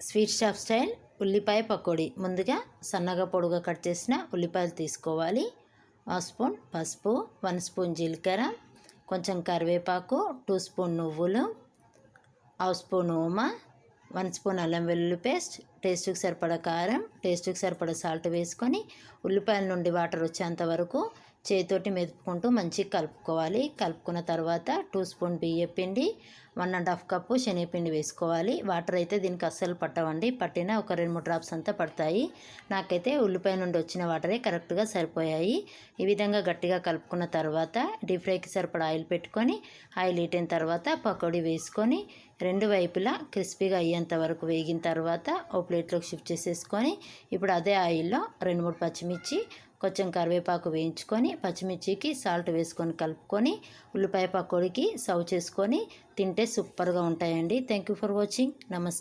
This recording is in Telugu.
స్వీట్ షాప్ స్టైల్ ఉల్లిపాయ పకోడీ. ముందుగా సన్నగా పొడుగా కట్ చేసిన ఉల్లిపాయలు తీసుకోవాలి. 1 స్పూన్ పసుపు, 1 స్పూన్ జీలకర్ర, కొంచెం కరివేపాకు, 2 స్పూన్ నువ్వులు, 1 స్పూన్ ఓమ, 1 స్పూన్ అల్లం వెల్లుల్లి పేస్ట్, టేస్ట్కి సరిపడా కారం, టేస్ట్కి సరిపడా సాల్ట్ వేసుకొని ఉల్లిపాయల నుండి వాటర్ వచ్చేంత వరకు చేతితోటి మెదుపుకుంటూ మంచిగా కలుపుకోవాలి. కలుపుకున్న తర్వాత 2 స్పూన్ బియ్యం పిండి, 1½ కప్పు శనగపిండి వేసుకోవాలి. వాటర్ అయితే దీనికి అస్సలు పట్టవండి, పట్టినా ఒక 2-3 డ్రాప్స్ అంతా పడతాయి. నాకైతే ఉల్లిపాయ నుండి వచ్చిన వాటరే కరెక్ట్గా సరిపోయాయి. ఈ విధంగా గట్టిగా కలుపుకున్న తర్వాత డీప్ ఫ్రైకి సరిపడా ఆయిల్ పెట్టుకొని ఆయిల్ హీట్ అయిన తర్వాత పకోడీ వేసుకొని 2 వైపులా క్రిస్పీగా అయ్యేంత వరకు వేగిన తర్వాత ఓ ప్లేట్లోకి షిఫ్ట్ చేసేసుకొని ఇప్పుడు అదే ఆయిల్లో 2-3 పచ్చిమిర్చి, కొంచెం కరివేపాకు వేయించుకొని పచ్చిమిర్చికి సాల్ట్ వేసుకొని కలుపుకొని ఉల్లిపాయ పకోడీకి సర్వ్ చేసుకొని తింటే సూపర్గా ఉంటాయండి. Thank you for watching. నమస్తే.